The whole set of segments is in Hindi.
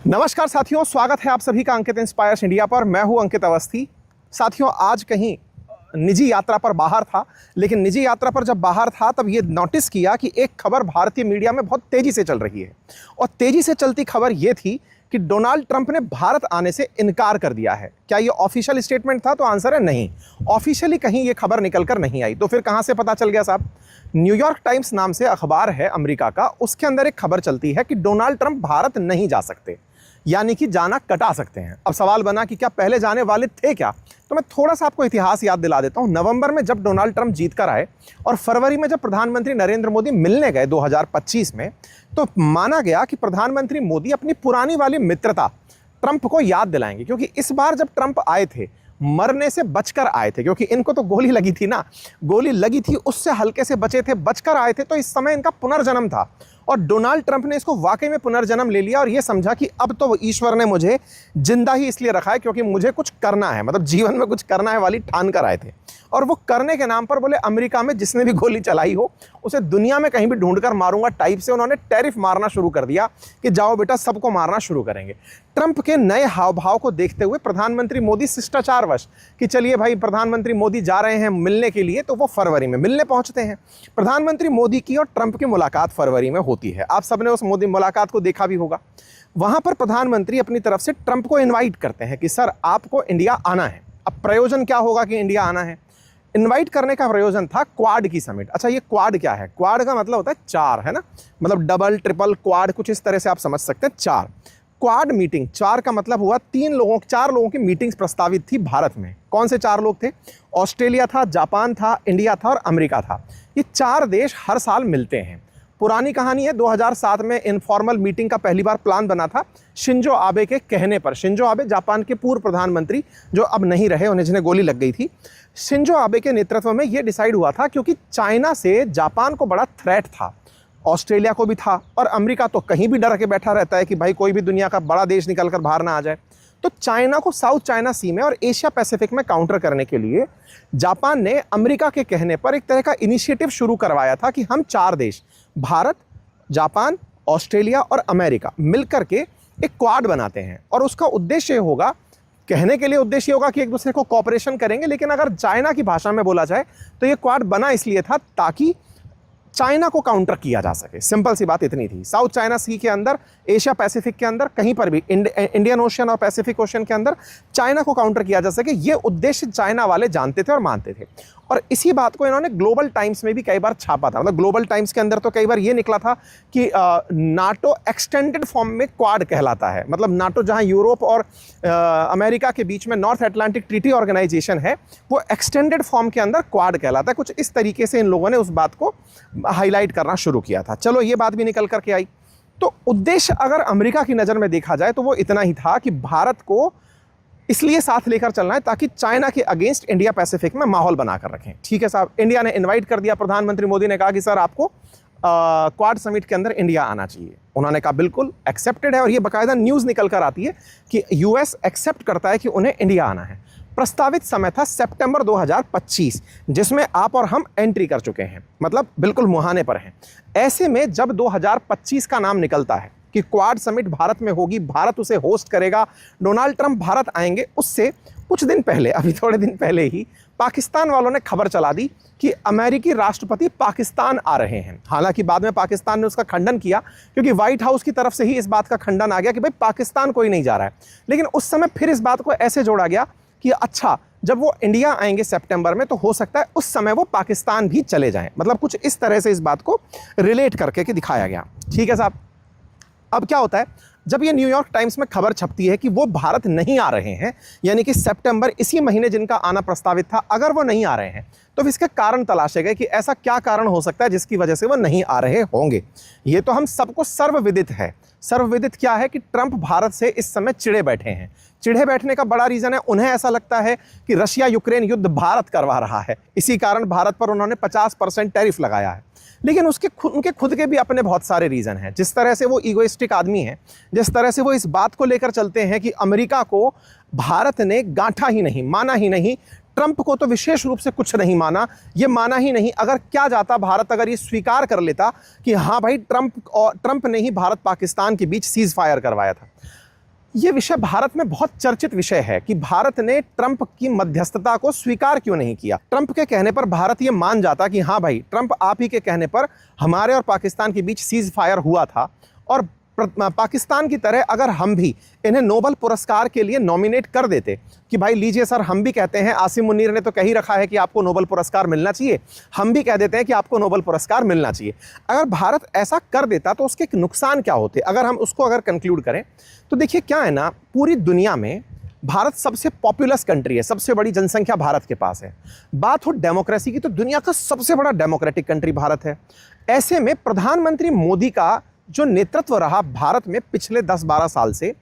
नमस्कार साथियों, स्वागत है आप सभी का अंकित इंस्पायर्स इंडिया पर। मैं हूं अंकित अवस्थी। साथियों, आज कहीं निजी यात्रा पर बाहर था, लेकिन निजी यात्रा पर जब बाहर था तब ये नोटिस किया कि एक खबर भारतीय मीडिया में बहुत तेजी से चल रही है। और तेजी से चलती खबर ये थी कि डोनाल्ड ट्रंप ने भारत आने से इनकार कर दिया है। क्या ये ऑफिशियल स्टेटमेंट था? तो आंसर है नहीं। ऑफिशियली कहीं ये खबर निकल कर नहीं आई। तो फिर कहां से पता चल गया साहब? न्यूयॉर्क टाइम्स नाम से अखबार है अमेरिका का, उसके अंदर एक खबर चलती है कि डोनाल्ड ट्रंप भारत नहीं जा सकते, यानी कि जाना कटा सकते हैं। अब सवाल बना कि क्या पहले जाने वाले थे क्या? तो मैं थोड़ा सा आपको इतिहास याद दिला देता हूं। नवंबर में जब डोनाल्ड ट्रंप जीत कर आए और फरवरी में जब प्रधानमंत्री नरेंद्र मोदी मिलने गए 2025 में, तो माना गया कि प्रधानमंत्री मोदी अपनी पुरानी वाली मित्रता ट्रंप को याद दिलाएंगे, क्योंकि इस बार जब ट्रंप आए थे मरने से बचकर आए थे, क्योंकि इनको तो गोली लगी थी ना, गोली लगी थी उससे हल्के से बचे थे, बचकर आए थे। तो इस समय इनका पुनर्जन्म था और डोनाल्ड ट्रंप ने इसको वाकई में पुनर्जन्म ले लिया और ये समझा कि अब तो ईश्वर ने मुझे जिंदा ही इसलिए रखा है क्योंकि मुझे कुछ करना है, मतलब जीवन में कुछ करना है वाली ठान कर आए थे। और वो करने के नाम पर बोले अमेरिका में जिसने भी गोली चलाई हो उसे दुनिया में कहीं भी ढूंढ कर मारूंगा टाइप से उन्होंने टैरिफ मारना शुरू कर दिया कि जाओ बेटा सबको मारना शुरू करेंगे। ट्रंप के नए हाव भाव को देखते हुए प्रधानमंत्री मोदी शिष्टाचारवश कि चलिए भाई प्रधानमंत्री मोदी जा रहे हैं मिलने के लिए, तो वो फरवरी में मिलने पहुंचते हैं। प्रधानमंत्री मोदी की और ट्रंप की मुलाकात फरवरी में होती है। आप सबने उस मोदी मुलाकात को देखा भी होगा। वहां पर प्रधानमंत्री अपनी तरफ से ट्रंप को इन्वाइट करते हैं कि सर आपको इंडिया आना है। अब प्रयोजन क्या होगा कि इंडिया आना है? इनवाइट करने का प्रयोजन था क्वाड की समिट। अच्छा, ये क्वाड क्या है? क्वाड का मतलब होता है चार, है ना, मतलब डबल ट्रिपल क्वाड, कुछ इस तरह से आप समझ सकते हैं। चार क्वाड मीटिंग, चार का मतलब हुआ चार लोगों की मीटिंग्स प्रस्तावित थी भारत में। कौन से चार लोग थे? ऑस्ट्रेलिया था, जापान था, इंडिया था और अमेरिका था। ये चार देश हर साल मिलते हैं। पुरानी कहानी है, 2007 में इनफॉर्मल मीटिंग का पहली बार प्लान बना था शिंजो आबे के कहने पर। शिंजो आबे जापान के पूर्व प्रधानमंत्री जो अब नहीं रहे, उन्हें जिन्हें गोली लग गई थी, शिंजो आबे के नेतृत्व में यह डिसाइड हुआ था क्योंकि चाइना से जापान को बड़ा थ्रेट था, ऑस्ट्रेलिया को भी था, और अमेरिका तो कहीं भी डर के बैठा रहता है कि भाई कोई भी दुनिया का बड़ा देश निकल कर बाहर ना आ जाए। तो चाइना को साउथ चाइना सी में और एशिया पैसिफिक में काउंटर करने के लिए जापान ने अमेरिका के कहने पर एक तरह का इनिशिएटिव शुरू करवाया था कि हम चार देश, भारत, जापान, ऑस्ट्रेलिया और अमेरिका मिलकर के एक क्वाड बनाते हैं। और उसका उद्देश्य होगा, कहने के लिए उद्देश्य होगा कि एक दूसरे को कॉपरेशन करेंगे, लेकिन अगर चाइना की भाषा में बोला जाए तो ये क्वाड बना इसलिए था ताकि चाइना को काउंटर किया जा सके। सिंपल सी बात इतनी थी। साउथ चाइना सी के अंदर, एशिया पैसिफिक के अंदर, कहीं पर भी इंडियन ओशन और पैसिफिक ओशन के अंदर चाइना को काउंटर किया जा सके, ये उद्देश्य चाइना वाले जानते थे और मानते थे। और इसी बात को इन्होंने ग्लोबल टाइम्स में भी कई बार छापा था। मतलब ग्लोबल टाइम्स के अंदर तो कई बार ये निकला था कि नाटो एक्सटेंडेड फॉर्म में क्वाड कहलाता है। मतलब नाटो जहां यूरोप और अमेरिका के बीच में नॉर्थ अटलांटिक ट्रीटी ऑर्गेनाइजेशन है, वो एक्सटेंडेड फॉर्म के अंदर क्वाड कहलाता है। कुछ इस तरीके से इन लोगों ने उस बात को हाईलाइट करना शुरू किया था। चलो, ये बात भी निकल करके आई। तो उद्देश्य अगर अमेरिका की नज़र में देखा जाए तो वो इतना ही था कि भारत को इसलिए साथ लेकर चलना है ताकि चाइना के अगेंस्ट इंडिया पैसिफिक में माहौल बनाकर रखें। ठीक है साहब, इंडिया ने इनवाइट कर दिया। प्रधानमंत्री मोदी ने कहा कि सर आपको क्वाड समिट के अंदर इंडिया आना चाहिए। उन्होंने कहा बिल्कुल एक्सेप्टेड है, और ये बाकायदा न्यूज़ निकल कर आती है कि यूएस एक्सेप्ट करता है कि उन्हें इंडिया आना है। प्रस्तावित समय था सितंबर 2025, जिसमें आप और हम एंट्री कर चुके हैं, मतलब बिल्कुल मुहाने पर हैं। ऐसे में जब 2025 का नाम निकलता है कि क्वाड समिट भारत में होगी, भारत उसे होस्ट करेगा, डोनाल्ड ट्रंप भारत आएंगे, उससे कुछ दिन पहले, अभी थोड़े दिन पहले ही पाकिस्तान वालों ने खबर चला दी कि अमेरिकी राष्ट्रपति पाकिस्तान आ रहे हैं। हालांकि बाद में पाकिस्तान ने उसका खंडन किया, क्योंकि व्हाइट हाउस की तरफ से ही इस बात का खंडन आ गया कि भाई पाकिस्तान कोई नहीं जा रहा है। लेकिन उस समय फिर इस बात को ऐसे जोड़ा गया कि अच्छा, जब वो इंडिया आएंगे सितंबर में तो हो सकता है उस समय वो पाकिस्तान भी चले जाएं। मतलब कुछ इस तरह से इस बात को रिलेट करके कि दिखाया गया। ठीक है साहब, अब क्या होता है, जब ये न्यूयॉर्क टाइम्स में खबर छपती है कि वो भारत नहीं आ रहे हैं, यानी कि सितंबर इसी महीने जिनका आना प्रस्तावित था, अगर वो नहीं आ रहे हैं तो फिर इसके कारण तलाशे गए कि ऐसा क्या कारण हो सकता है जिसकी वजह से वो नहीं आ रहे होंगे। ये तो हम सबको सर्वविदित है। सर्वविदित क्या है कि ट्रंप भारत से इस समय चिढ़े बैठे हैं। चिढ़े बैठने का बड़ा रीज़न है, उन्हें ऐसा लगता है कि रशिया यूक्रेन युद्ध भारत करवा रहा है, इसी कारण भारत पर उन्होंने 50% टैरिफ लगाया है। लेकिन उनके खुद के भी अपने बहुत सारे रीज़न हैं। जिस तरह से वो ईगोइस्टिक आदमी हैं, जिस तरह से वो इस बात को लेकर चलते हैं कि अमेरिका को भारत ने गांठा ही नहीं, माना ही नहीं, ट्रंप को तो विशेष रूप से कुछ नहीं माना, ये माना ही नहीं। अगर क्या जाता भारत, अगर ये स्वीकार कर लेता कि हाँ भाई ट्रंप ने ही भारत पाकिस्तान के बीच सीज फायर करवाया था, ये विषय भारत में बहुत चर्चित विषय है कि भारत ने ट्रंप की मध्यस्थता को स्वीकार क्यों नहीं किया। ट्रंप के कहने पर भारत ये मान जाता कि हाँ भाई, ट्रंप आप ही के कहने पर हमारे और पाकिस्तान के बीच सीज फायर हुआ था, और पाकिस्तान की तरह अगर हम भी इन्हें नोबेल पुरस्कार के लिए नॉमिनेट कर देते कि भाई लीजिए सर, हम भी कहते हैं, आसिम मुनीर ने तो कह ही रखा है कि आपको नोबेल पुरस्कार मिलना चाहिए, हम भी कह देते हैं कि आपको नोबेल पुरस्कार मिलना चाहिए। अगर भारत ऐसा कर देता तो उसके नुकसान क्या होते, अगर हम उसको कंक्लूड करें तो देखिए क्या है ना, पूरी दुनिया में भारत सबसे पॉपुलस कंट्री है, सबसे बड़ी जनसंख्या भारत के पास है। बात हो डेमोक्रेसी की तो दुनिया का सबसे बड़ा डेमोक्रेटिक कंट्री भारत है। ऐसे में प्रधानमंत्री मोदी का जो नेतृत्व रहा भारत में पिछले 10-12 साल से,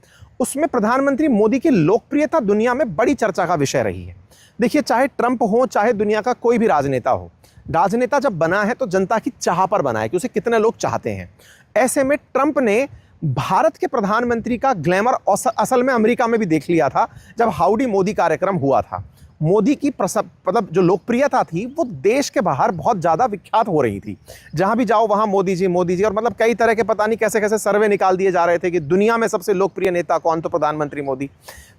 उसमें प्रधानमंत्री मोदी की लोकप्रियता दुनिया में बड़ी चर्चा का विषय रही है। देखिए, चाहे ट्रंप हो, चाहे दुनिया का कोई भी राजनेता हो, राजनेता जब बना है तो जनता की चाह पर बना है कि उसे कितने लोग चाहते हैं। ऐसे में ट्रंप ने भारत के प्रधानमंत्री का ग्लैमर असल में अमेरिका में भी देख लिया था जब हाउडी मोदी कार्यक्रम हुआ था। मोदी की मतलब जो लोकप्रियता थी वो देश के बाहर बहुत ज़्यादा विख्यात हो रही थी। जहां भी जाओ वहां मोदी जी, और मतलब कई तरह के पता नहीं कैसे कैसे सर्वे निकाल दिए जा रहे थे कि दुनिया में सबसे लोकप्रिय नेता कौन, तो प्रधानमंत्री मोदी।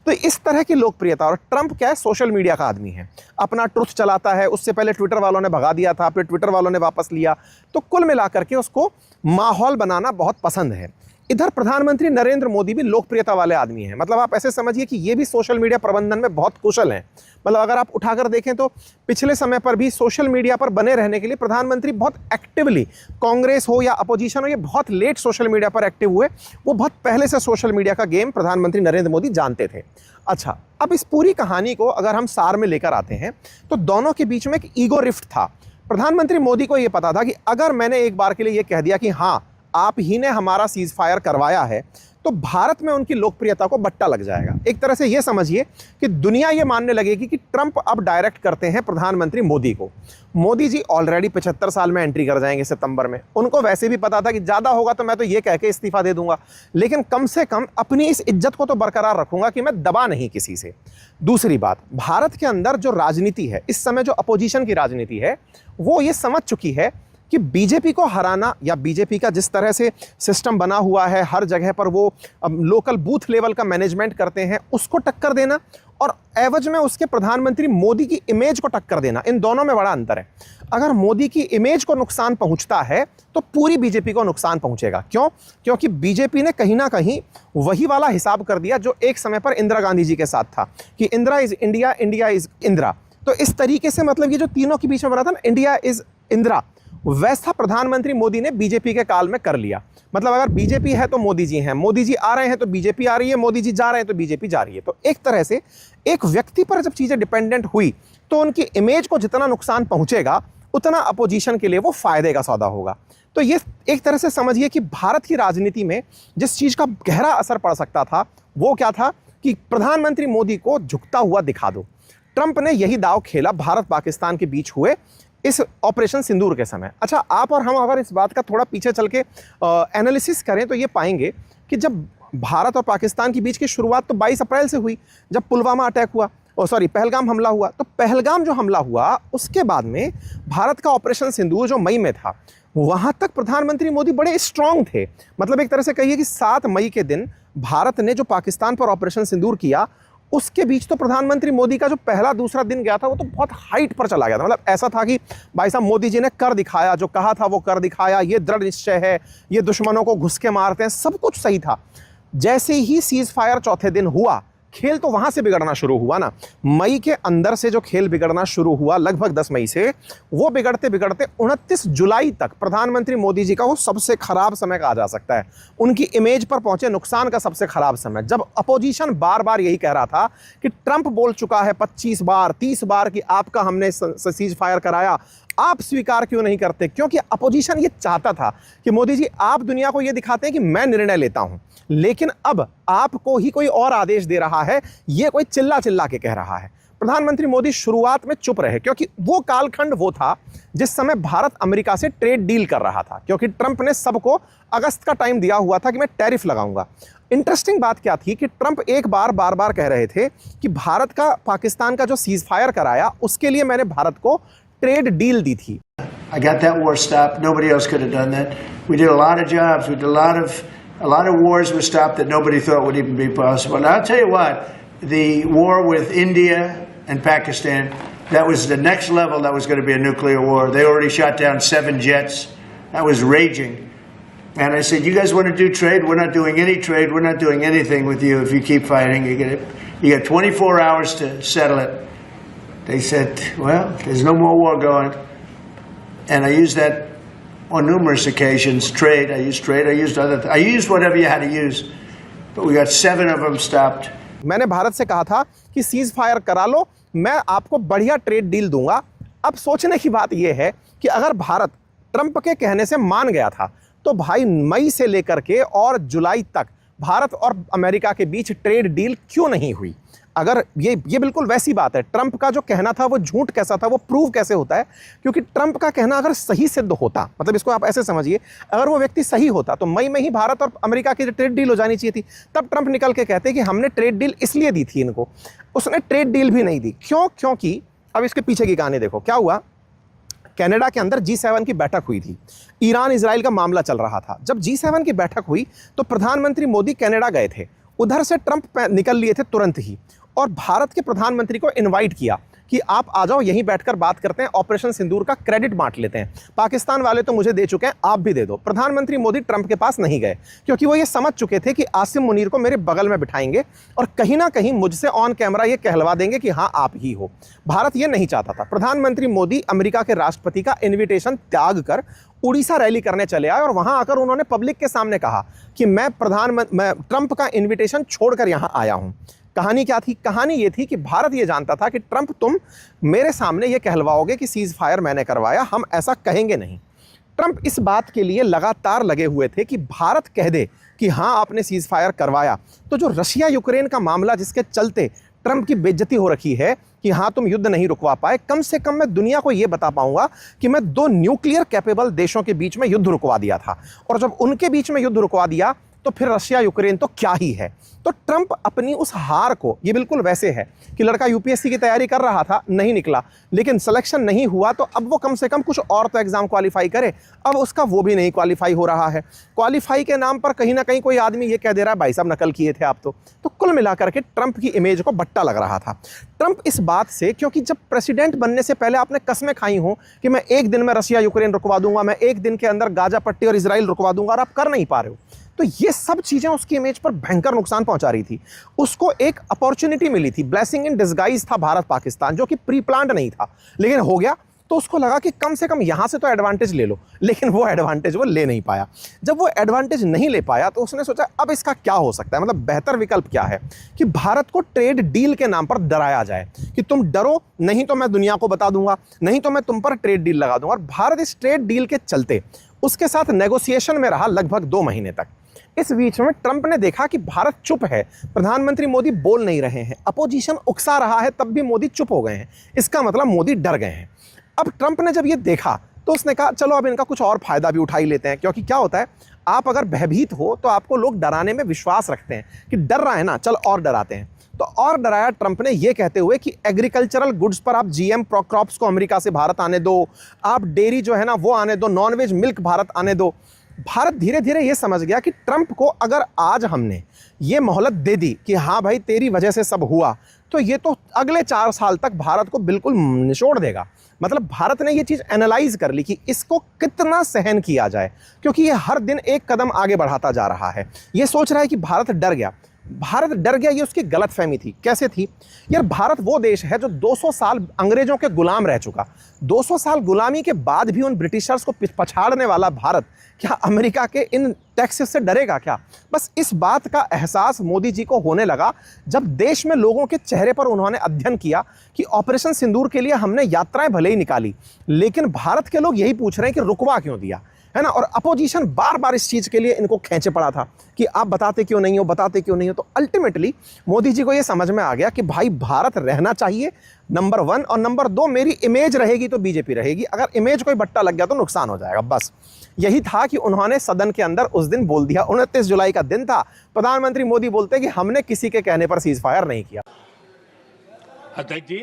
तो इस तरह की लोकप्रियता, और ट्रंप क्या है, सोशल मीडिया का आदमी है, अपना ट्रुथ चलाता है। उससे पहले ट्विटर वालों ने भगा दिया था, फिर ट्विटर वालों ने वापस लिया। तो कुल मिलाकर के उसको माहौल बनाना बहुत पसंद है। इधर प्रधानमंत्री नरेंद्र मोदी भी लोकप्रियता वाले आदमी हैं। मतलब आप ऐसे समझिए कि ये भी सोशल मीडिया प्रबंधन में बहुत कुशल हैं। मतलब अगर आप उठाकर देखें तो पिछले समय पर भी सोशल मीडिया पर बने रहने के लिए प्रधानमंत्री बहुत एक्टिवली, कांग्रेस हो या अपोजिशन हो, ये बहुत लेट सोशल मीडिया पर एक्टिव हुए। वो बहुत पहले से सोशल मीडिया का गेम प्रधानमंत्री नरेंद्र मोदी जानते थे। अच्छा, अब इस पूरी कहानी को अगर हम सार में लेकर आते हैं तो दोनों के बीच में एक ईगो रिफ्ट था। प्रधानमंत्री मोदी को यह पता था कि अगर मैंने एक बार के लिए यह कह दिया कि हाँ, आप ही ने हमारा सीज फायर करवाया है, तो भारत में उनकी लोकप्रियता को बट्टा लग जाएगा। एक तरह से यह समझिए कि दुनिया यह मानने लगेगी कि ट्रंप अब डायरेक्ट करते हैं प्रधानमंत्री मोदी को। मोदी जी ऑलरेडी 75 साल में एंट्री कर जाएंगे सितंबर में। उनको वैसे भी पता था कि ज़्यादा होगा तो मैं तो ये कह के इस्तीफा दे दूंगा, लेकिन कम से कम अपनी इस इज्जत को तो बरकरार रखूंगा कि मैं दबा नहीं किसी से। दूसरी बात, भारत के अंदर जो राजनीति है इस समय, जो अपोजिशन की राजनीति है, वो ये समझ चुकी है कि बीजेपी को हराना, या बीजेपी का जिस तरह से सिस्टम बना हुआ है, हर जगह पर वो लोकल बूथ लेवल का मैनेजमेंट करते हैं, उसको टक्कर देना और एवज में उसके प्रधानमंत्री मोदी की इमेज को टक्कर देना, इन दोनों में बड़ा अंतर है। अगर मोदी की इमेज को नुकसान पहुंचता है तो पूरी बीजेपी को नुकसान पहुंचेगा। क्यों? क्योंकि बीजेपी ने कहीं ना कहीं वही वाला हिसाब कर दिया जो एक समय पर इंदिरा गांधी जी के साथ था कि Indira is India, India is Indira. तो इस तरीके से मतलब ये जो तीनों के बीच में बना था ना, इंडिया इज इंदिरा, वैसा प्रधानमंत्री मोदी ने बीजेपी के काल में कर लिया। मतलब अगर बीजेपी है तो मोदी जी हैं, मोदी जी आ रहे हैं तो बीजेपी आ रही है, मोदी जी जा रहे हैं तो बीजेपी जा रही है। तो एक तरह से एक व्यक्ति पर जब चीजें डिपेंडेंट हुई तो उनकी इमेज को जितना नुकसान पहुंचेगा उतना अपोजिशन के लिए वो फायदे का सौदा होगा। तो ये एक तरह से समझिए कि भारत की राजनीति में जिस चीज का गहरा असर पड़ सकता था वो क्या था कि प्रधानमंत्री मोदी को झुकता हुआ दिखा दो। ट्रंप ने यही दांव खेला भारत पाकिस्तान के बीच हुए इस ऑपरेशन सिंदूर के समय। अच्छा, आप और हम अगर इस बात का थोड़ा पीछे चल के एनालिसिस करें तो ये पाएंगे कि जब भारत और पाकिस्तान के बीच की शुरुआत तो 22 अप्रैल से हुई, जब पुलवामा अटैक हुआ, पहलगाम हमला हुआ। तो पहलगाम जो हमला हुआ उसके बाद में भारत का ऑपरेशन सिंदूर जो मई में था, वहां तक प्रधानमंत्री मोदी बड़े स्ट्रांग थे। मतलब एक तरह से कहिए कि 7 मई के दिन भारत ने जो पाकिस्तान पर ऑपरेशन सिंदूर किया, उसके बीच तो प्रधानमंत्री मोदी का जो पहला दूसरा दिन गया था वो तो बहुत हाइट पर चला गया था। मतलब ऐसा था कि भाई साहब, मोदी जी ने कर दिखाया, जो कहा था वो कर दिखाया, ये दृढ़ निश्चय है, ये दुश्मनों को घुस के मारते हैं, सब कुछ सही था। जैसे ही सीज फायर चौथे दिन हुआ, खेल तो वहां से बिगड़ना शुरू हुआ ना। मई के अंदर से जो खेल बिगड़ना शुरू हुआ लगभग 10 मई से, वो बिगड़ते बिगड़ते 29 जुलाई तक प्रधानमंत्री मोदी जी का वो सबसे खराब समय कहा जा सकता है। उनकी इमेज पर पहुंचे नुकसान का सबसे खराब समय, जब अपोजिशन बार बार यही कह रहा था कि ट्रंप बोल चुका है 25 बार 30 बार कि आपका हमने सीज फायर कराया, आप स्वीकार क्यों नहीं करते? क्योंकि अपोजिशन ये चाहता था कि मोदी जी आप दुनिया को ये दिखाते हैं कि मैं निर्णय लेता हूं, लेकिन अब आपको ही कोई और आदेश दे रहा है, ये कोई चिल्ला चिल्ला के कह रहा है। प्रधानमंत्री मोदी शुरुआत में चुप रहे क्योंकि वो कालखंड वो था जिस समय भारत अमेरिका से ट्रेड डील कर रहा था, क्योंकि ट्रंप ने सबको अगस्त का टाइम दिया हुआ था कि मैं टैरिफ लगाऊंगा। इंटरेस्टिंग बात क्या थी कि ट्रंप एक बार बार कह रहे थे कि भारत का पाकिस्तान का जो सीज फायर कराया उसके लिए मैंने भारत को ट्रेड डील दी थी। I got that war stopped. Nobody else could have done that. We did a lot of jobs. We did a lot of A lot of wars were stopped that nobody thought would even be possible. And I'll tell you what, the war with India and Pakistan, that was the next level. That was going to be a nuclear war. They already shot down 7 jets. That was raging. And I said, you guys want to do trade? We're not doing any trade. We're not doing anything with you if you keep fighting. You got 24 hours to settle it. They said, well, there's no more war going. And I used that on numerous occasions. Trade, I used other, I used whatever you had to use. But we got 7 of them stopped. मैंने भारत से कहा था कि सीज फायर करा लो, मैं आपको बढ़िया ट्रेड डील दूंगा। अब सोचने की बात यह है कि अगर भारत ट्रंप के कहने से मान गया था तो भाई मई से लेकर के और जुलाई तक भारत और अमेरिका के बीच ट्रेड डील क्यों नहीं हुई? अगर ये बिल्कुल वैसी बात है। ट्रंप का जो कहना था वो झूठ कैसा था, वो प्रूव कैसे होता है? क्योंकि ट्रंप का कहना अगर सही सिद्ध होता, मतलब इसको आप ऐसे समझिए, अगर वो व्यक्ति सही होता तो मई में ही भारत और अमेरिका की ट्रेड डील हो जानी चाहिए थी। तब ट्रंप निकल के कहते कि हमने ट्रेड डील इसलिए दी थी इनको। उसने ट्रेड डील भी नहीं दी। क्यों? क्योंकि अब इसके पीछे की कहानी देखो। क्या हुआ? कनाडा के अंदर G7 की बैठक हुई थी। ईरान इजराइल का मामला चल रहा था। जब G7 की बैठक हुई तो प्रधानमंत्री मोदी कनाडा गए थे। उधर से ट्रंप निकल लिए थे तुरंत ही और भारत के प्रधानमंत्री को इनवाइट किया कि आप आ जाओ, यहीं बैठकर बात करते हैं, ऑपरेशन सिंदूर का क्रेडिट बांट लेते हैं। पाकिस्तान वाले तो मुझे दे चुके हैं, आप भी दे दो। प्रधानमंत्री मोदी ट्रंप के पास नहीं गए क्योंकि वो ये समझ चुके थे कि आसिम मुनीर को मेरे बगल में बिठाएंगे और कहीं ना कहीं मुझसे ऑन कैमरा ये कहलवा देंगे कि हाँ आप ही हो। भारत ये नहीं चाहता था। प्रधानमंत्री मोदी अमेरिका के राष्ट्रपति का इन्विटेशन त्याग कर उड़ीसा रैली करने चले आए और वहां आकर उन्होंने पब्लिक के सामने कहा कि मैं ट्रंप का इन्विटेशन छोड़कर यहां आया हूं। कहानी क्या थी? कहानी ये थी कि भारत ये जानता था कि ट्रंप तुम मेरे सामने ये कहलवाओगे कि सीज फायर मैंने करवाया, हम ऐसा कहेंगे नहीं। ट्रंप इस बात के लिए लगातार लगे हुए थे कि भारत कह दे कि हाँ आपने सीज फायर करवाया तो जो रशिया यूक्रेन का मामला जिसके चलते ट्रंप की बेइज्जती हो रखी है कि हाँ तुम युद्ध नहीं रुकवा पाए, कम से कम मैं दुनिया को ये बता पाऊंगा कि मैं 2 न्यूक्लियर कैपेबल देशों के बीच में युद्ध रुकवा दिया था। और जब उनके बीच में युद्ध रुकवा दिया तो फिर रशिया यूक्रेन तो क्या ही है। तो ट्रंप अपनी उस हार को, ये बिल्कुल वैसे है कि लड़का यूपीएससी की तैयारी कर रहा था, नहीं निकला, लेकिन सिलेक्शन नहीं हुआ तो अब वो कम से कम कुछ और तो एग्जाम क्वालिफाई करे। अब उसका वो भी नहीं क्वालिफाई हो रहा है। क्वालिफाई के नाम पर कहीं ना कहीं कोई आदमी ये कह दे रहा है भाई साहब नकल किए थे आप तो कुल मिलाकर के ट्रंप की इमेज को बट्टा लग रहा था। ट्रंप इस बात से, क्योंकि जब प्रेसिडेंट बनने से पहले आपने कस्में खाई हों कि मैं एक दिन में रशिया यूक्रेन रुकवा दूंगा, मैं एक दिन के अंदर गाजा पट्टी और इजराइल रुकवा दूंगा, और आप कर नहीं पा रहे हो, तो ये सब चीजें उसकी इमेज पर भयंकर नुकसान पहुंचा रही थी। उसको एक अपॉर्चुनिटी मिली थी, ब्लेसिंग इन डिस्गाइज था भारत पाकिस्तान, जो कि प्री प्लान्ड नहीं था, लेकिन हो गया। तो उसको लगा कि कम से कम यहां से तो एडवांटेज ले लो, लेकिन वो एडवांटेज वो ले नहीं पाया। जब वो एडवांटेज नहीं ले पाया तो उसने सोचा अब इसका क्या हो सकता है, मतलब बेहतर विकल्प क्या है कि भारत को ट्रेड डील के नाम पर डराया जाए कि तुम डरो नहीं तो मैं दुनिया को बता दूंगा, नहीं तो मैं तुम पर ट्रेड डील लगा दूंगा। और भारत इस ट्रेड डील के चलते उसके साथ नेगोशिएशन में रहा लगभग 2 महीने तक। इस बीच में ट्रंप ने देखा कि भारत चुप है, प्रधानमंत्री मोदी बोल नहीं रहे हैं, अपोजिशन उकसा रहा है, तब भी मोदी चुप हो गए हैं, इसका मतलब मोदी डर गए हैं। अब ट्रंप ने जब ये देखा तो उसने कहा चलो अब इनका कुछ और फायदा भी उठा ही लेते हैं, क्योंकि क्या होता है, आप अगर भयभीत हो तो आपको लोग डराने में विश्वास रखते हैं कि डर रहा है ना, चल और डराते हैं। तो और डराया ट्रंप ने ये कहते हुए कि एग्रीकल्चरल गुड्स पर आप जीएम क्रॉप्स को अमेरिका से भारत आने दो, आप डेयरी जो है ना वो आने दो, नॉनवेज मिल्क भारत आने दो। भारत धीरे धीरे ये समझ गया कि ट्रंप को अगर आज हमने ये मोहलत दे दी कि हाँ भाई तेरी वजह से सब हुआ, तो ये तो अगले 4 साल तक भारत को बिल्कुल निचोड़ देगा। मतलब भारत ने ये चीज़ एनालाइज कर ली कि इसको कितना सहन किया जाए, क्योंकि ये हर दिन एक कदम आगे बढ़ाता जा रहा है। ये सोच रहा है कि भारत डर गया। भारत डर गया, ये उसकी गलतफहमी थी। कैसे थी यार? भारत वो देश है जो 200 साल अंग्रेजों के गुलाम रह चुका। 200 साल गुलामी के बाद भी उन ब्रिटिशर्स को पछाड़ने वाला भारत क्या अमेरिका के इन टैक्सेस से डरेगा क्या? बस इस बात का एहसास मोदी जी को होने लगा जब देश में लोगों के चेहरे पर उन्होंने अध्ययन किया कि ऑपरेशन सिंदूर के लिए हमने यात्राएं भले ही निकाली, लेकिन भारत के लोग यही पूछ रहे हैं कि रुकवा क्यों दिया, है ना। और अपोजिशन बार बार इस चीज़ के लिए इनको खींचे पड़ा था कि आप बताते क्यों नहीं हो, बताते क्यों नहीं हो। तो अल्टीमेटली मोदी जी को ये समझ में आ गया कि भाई भारत रहना चाहिए, नंबर 1, और नंबर 2 मेरी इमेज रहेगी तो बीजेपी रहेगी, अगर इमेज कोई बट्टा लग गया तो नुकसान हो जाएगा। बस यही था कि उन्होंने सदन के अंदर उस दिन बोल दिया। 29 जुलाई का दिन था, प्रधानमंत्री मोदी बोलते कि हमने किसी के कहने पर सीज फायर नहीं किया। अध्यक्ष जी,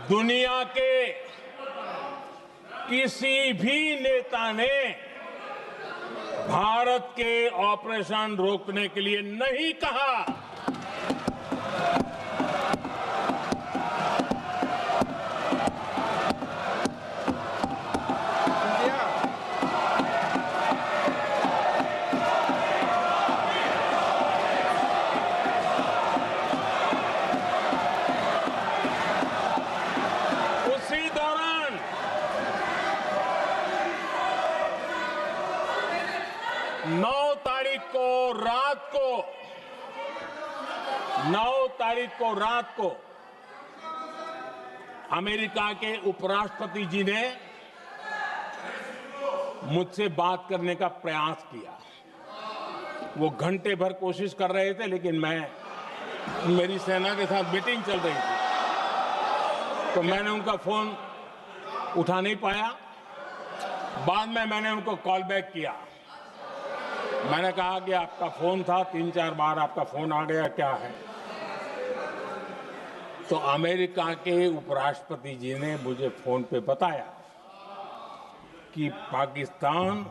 दुनिया के किसी भी नेता ने भारत के ऑपरेशन रोकने के लिए नहीं कहा। उसी दौरान 9 तारीख को रात को अमेरिका के उपराष्ट्रपति जी ने मुझसे बात करने का प्रयास किया। वो घंटे भर कोशिश कर रहे थे, लेकिन मेरी सेना के साथ मीटिंग चल रही थी, तो मैंने उनका फोन उठा नहीं पाया। बाद में मैंने उनको कॉल बैक किया। मैंने कहा कि आपका फोन था, 3-4 बार आपका फोन आ गया, क्या है? तो अमेरिका के उपराष्ट्रपति जी ने मुझे फोन पे बताया कि पाकिस्तान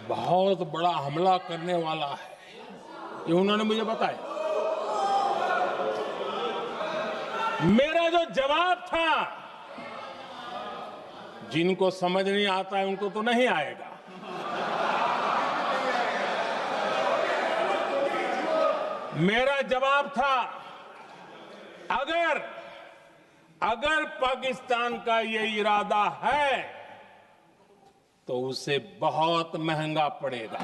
बहुत बड़ा हमला करने वाला है, ये उन्होंने मुझे बताया। मेरा जो जवाब था, जिनको समझ नहीं आता है उनको तो नहीं आएगा, मेरा जवाब था, अगर पाकिस्तान का ये इरादा है तो उसे बहुत महंगा पड़ेगा।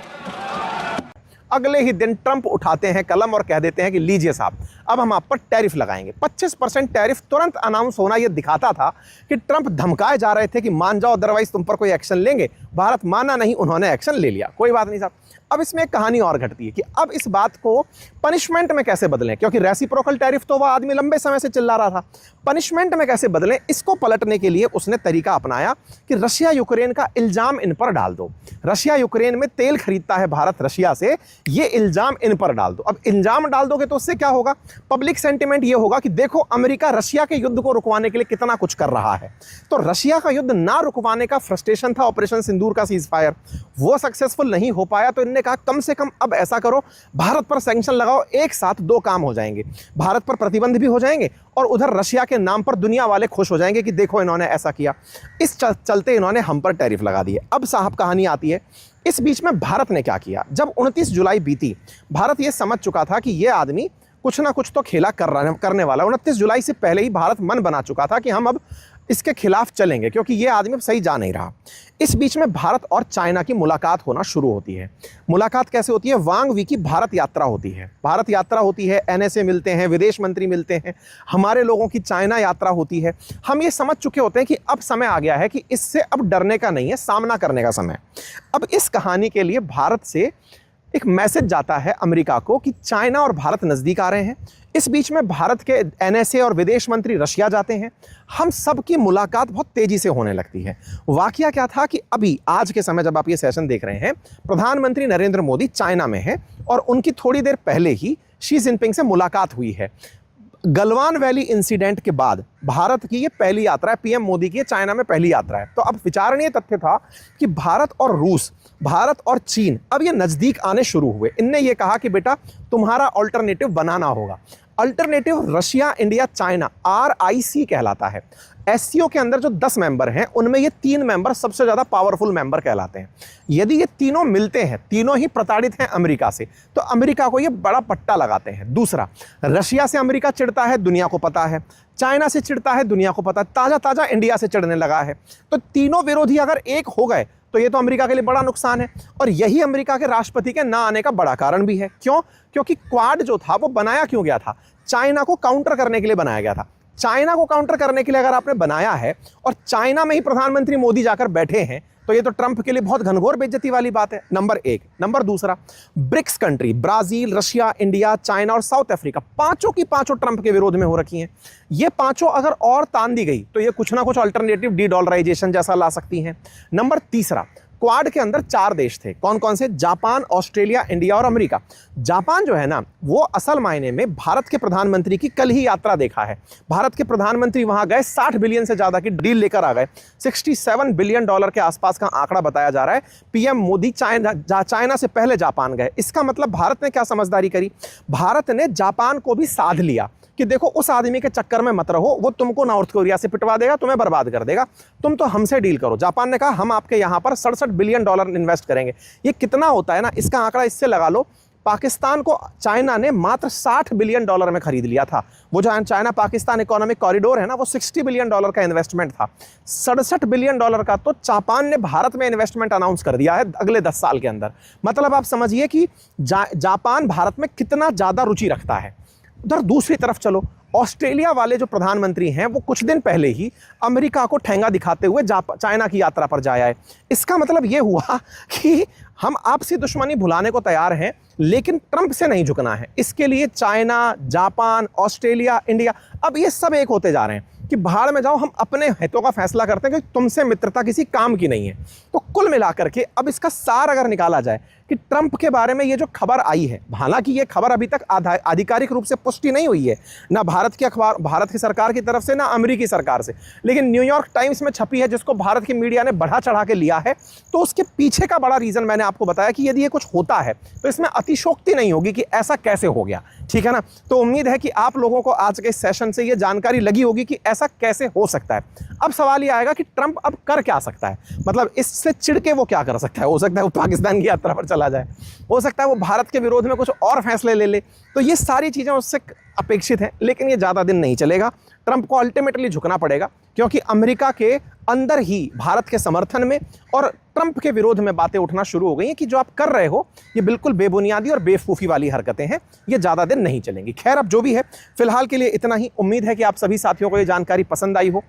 अगले ही दिन ट्रंप उठाते हैं कलम और कह देते हैं कि लीजिए साहब, अब हम आप पर टैरिफ लगाएंगे। 25% टैरिफ तुरंत अनाउंस होना यह दिखाता था कि ट्रंप धमकाए जा रहे थे कि मान जाओ, अदरवाइज तुम पर कोई एक्शन लेंगे। भारत माना नहीं, उन्होंने एक्शन ले लिया। कोई बात नहीं साहब। अब इसमें एक कहानी और घटती है कि अब इस बात को पनिशमेंट में कैसे बदलें, क्योंकि रेसिप्रोकल टैरिफ तो वह आदमी लंबे समय से चिल्ला रहा था। पनिशमेंट में कैसे बदलें, इसको पलटने के लिए उसने तरीका अपनाया कि रशिया यूक्रेन का इल्जाम इन पर डाल दो। रशिया यूक्रेन में तेल खरीदता है भारत रशिया से, ये इल्जाम इन पर डाल दो। अब इल्जाम डाल दोगे तो उससे क्या होगा? पब्लिक सेंटिमेंट ये होगा कि देखो अमेरिका रशिया के युद्ध को रुकवाने के लिए कितना कुछ कर रहा है। तो रशिया का युद्ध ना रुकवाने का फ्रस्ट्रेशन था ऑपरेशन सिंदूर का सीज फायर, वो सक्सेसफुल नहीं हो पाया। तो इन्होंने कहा कम से कम अब ऐसा करो, भारत पर सैंक्शन लगाओ, एक साथ 2 काम हो जाएंगे। भारत पर प्रतिबंध भी हो जाएंगे और उधर रशिया के नाम पर दुनिया वाले खुश हो जाएंगे कि देखो इन्होंने ऐसा किया। इस चलते इन्होंने हम पर टैरिफ लगा दिए। अब साहब कहानी आती है, इस बीच में भारत ने क्या किया। जब 29 जुलाई बीती, भारत ये समझ चुका था कि ये आदमी कुछ ना कुछ तो खेला करने वाला। 29 जुलाई से पहले ही भारत मन बना चुका था कि हम अब इसके खिलाफ चलेंगे, क्योंकि ये आदमी अब सही जा नहीं रहा। इस बीच में भारत और चाइना की मुलाकात होना शुरू होती है। मुलाकात कैसे होती है? वांग वी की भारत यात्रा होती है। भारत यात्रा होती है, NSA मिलते हैं, विदेश मंत्री मिलते हैं, हमारे लोगों की चाइना यात्रा होती है। हम ये समझ चुके होते हैं कि अब समय आ गया है कि इससे अब डरने का नहीं है, सामना करने का समय। अब इस कहानी के लिए भारत से एक मैसेज जाता है अमेरिका को कि चाइना और भारत नज़दीक आ रहे हैं। इस बीच में भारत के NSA और विदेश मंत्री रशिया जाते हैं। हम सब की मुलाकात बहुत तेजी से होने लगती है। वाकया क्या था कि अभी आज के समय जब आप ये सेशन देख रहे हैं, प्रधानमंत्री नरेंद्र मोदी चाइना में हैं और उनकी थोड़ी देर पहले ही शी जिनपिंग से मुलाकात हुई है। गलवान वैली इंसिडेंट के बाद भारत की ये पहली यात्रा है, PM मोदी की चाइना में पहली यात्रा है। तो अब विचारणीय तथ्य था कि भारत और रूस, भारत और चीन अब ये नज़दीक आने शुरू हुए। इनने ये कहा कि बेटा तुम्हारा अल्टरनेटिव बनाना होगा। Alternative Russia, India, China, RIC कहलाता है। SCO के अंदर जो 10 मेंबर हैं, उनमें ये 3 मेंबर सबसे ज़्यादा पावरफुल मेंबर कहलाते हैं। यदि ये तीनों मिलते हैं, तीनों ही प्रताड़ित हैं अमेरिका से, तो अमेरिका को ये बड़ा पट्टा लगाते हैं। दूसरा, रशिया से अमेरिका चिढ़ता है, दुनिया को पता है। चाइना से चिढ़ता है, दुनिया को पता है। ताज़ा ताज़ा इंडिया से चिढ़ने लगा है। तो तीनों विरोधी अगर एक हो गए तो ये तो अमेरिका के लिए बड़ा नुकसान है। और यही अमेरिका के राष्ट्रपति के ना आने का बड़ा कारण भी है। क्यों? क्योंकि क्वाड जो था वो बनाया क्यों गया था? चाइना को काउंटर करने के लिए बनाया गया था। चाइना को काउंटर करने के लिए अगर आपने बनाया है और चाइना में ही प्रधानमंत्री मोदी जाकर बैठे हैं, तो ये तो ट्रंप के लिए बहुत घनघोर बेइज्जती वाली बात है, नंबर 1। नंबर दूसरा, BRICS country Brazil, Russia, India, China और साउथ अफ्रीका, पांचों की पांचों ट्रंप के विरोध में हो रखी हैं। ये पांचों अगर और तान दी गई तो ये कुछ ना कुछ अल्टरनेटिव डी-डॉलराइजेशन जैसा ला सकती हैं। नंबर तीसरा, क्वाड के अंदर 4 देश थे। कौन कौन से? जापान, ऑस्ट्रेलिया, इंडिया और अमेरिका। जापान जो है ना, वो असल मायने में भारत के प्रधानमंत्री की कल ही यात्रा देखा है। भारत के प्रधानमंत्री वहां गए, 60 बिलियन से ज्यादा की डील लेकर आ गए। $67 बिलियन के आसपास का आंकड़ा बताया जा रहा है। पीएम मोदी चाइना से पहले जापान गए। इसका मतलब भारत ने क्या समझदारी करी? भारत ने जापान को भी साध लिया कि देखो, उस आदमी के चक्कर में मत रहो, वो तुमको नॉर्थ कोरिया से पिटवा देगा, तुम्हें बर्बाद कर देगा, तुम तो हमसे डील करो। जापान ने कहा हम आपके यहां पर $67 बिलियन इन्वेस्ट करेंगे। ये कितना होता है ना, इसका आंकड़ा इससे लगा लो, पाकिस्तान को चाइना ने मात्र $60 बिलियन में खरीद लिया था। वो जो चाइना पाकिस्तान इकोनॉमिक कॉरिडोर है ना, वो $60 बिलियन का इन्वेस्टमेंट था। $67 बिलियन का तो जापान ने भारत में इन्वेस्टमेंट अनाउंस कर दिया है अगले 10 साल के अंदर। मतलब आप समझिए कि जापान भारत में कितना ज्यादा रुचि रखता है। उधर दूसरी तरफ चलो, ऑस्ट्रेलिया वाले जो प्रधानमंत्री हैं, वो कुछ दिन पहले ही अमेरिका को ठेंगा दिखाते हुए चाइना की यात्रा पर जाया है। इसका मतलब ये हुआ कि हम आपसी दुश्मनी भुलाने को तैयार हैं, लेकिन ट्रंप से नहीं झुकना है। इसके लिए चाइना, जापान, ऑस्ट्रेलिया, इंडिया, अब ये सब एक होते जा रहे हैं कि भाड़ में जाओ, हम अपने हितों का फैसला करते हैं कि तुमसे मित्रता किसी काम की नहीं है। तो कुल मिलाकर के अब इसका सार अगर निकाला जाए कि ट्रंप के बारे में ये जो खबर आई है, हालांकि ये खबर अभी तक आधिकारिक रूप से पुष्टि नहीं हुई है, ना भारत की अखबार, भारत की सरकार की तरफ से, ना अमेरिकी सरकार से, लेकिन न्यूयॉर्क टाइम्स में छपी है, जिसको भारत की मीडिया ने बढ़ा चढ़ा के लिया है। तो उसके पीछे का बड़ा रीजन मैंने आपको बताया कि यदि ये कुछ होता है तो इसमें अतिशोक्ति नहीं होगी कि ऐसा कैसे हो गया, ठीक है ना। तो उम्मीद है कि आप लोगों को आज के सेशन से ये जानकारी लगी होगी कि ऐसा कैसे हो सकता है। अब सवाल ये आएगा कि ट्रंप अब कर क्या सकता है, मतलब इससे चिढ़ के वो क्या कर सकता है। हो सकता है वो पाकिस्तान की यात्रा पर चला जाए, हो सकता है वो भारत के विरोध में कुछ और फैसले ले ले। तो ये सारी चीजें उससे अपेक्षित हैं, लेकिन ये ज्यादा दिन नहीं चलेगा। ट्रंप को अल्टीमेटली झुकना पड़ेगा, क्योंकि अमेरिका के अंदर ही भारत के समर्थन में और ट्रंप के विरोध में बातें उठना शुरू हो गई हैं कि जो आप कर रहे हो ये बिल्कुल बेबुनियादी और बेवकूफ़ी वाली हरकतें हैं, ये ज़्यादा दिन नहीं चलेंगी। खैर, अब जो भी है, फिलहाल के लिए इतना ही। उम्मीद है कि आप सभी साथियों को ये जानकारी पसंद आई हो।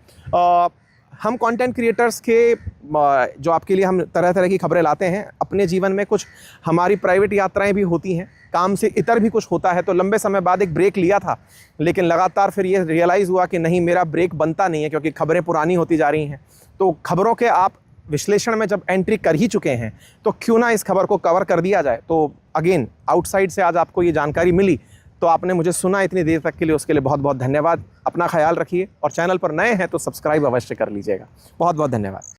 हम कंटेंट क्रिएटर्स के जो आपके लिए हम तरह तरह की खबरें लाते हैं, अपने जीवन में कुछ हमारी प्राइवेट यात्राएं भी होती हैं, काम से इतर भी कुछ होता है। तो लंबे समय बाद एक ब्रेक लिया था, लेकिन लगातार फिर ये रियलाइज़ हुआ कि नहीं, मेरा ब्रेक बनता नहीं है, क्योंकि खबरें पुरानी होती जा रही हैं। तो खबरों के आप विश्लेषण में जब एंट्री कर ही चुके हैं, तो क्यों ना इस खबर को कवर कर दिया जाए। तो अगेन, आउटसाइड से आज आपको ये जानकारी मिली, तो आपने मुझे सुना इतनी देर तक के लिए, उसके लिए बहुत बहुत धन्यवाद। अपना ख्याल रखिए, और चैनल पर नए हैं तो सब्सक्राइब अवश्य कर लीजिएगा। बहुत बहुत धन्यवाद।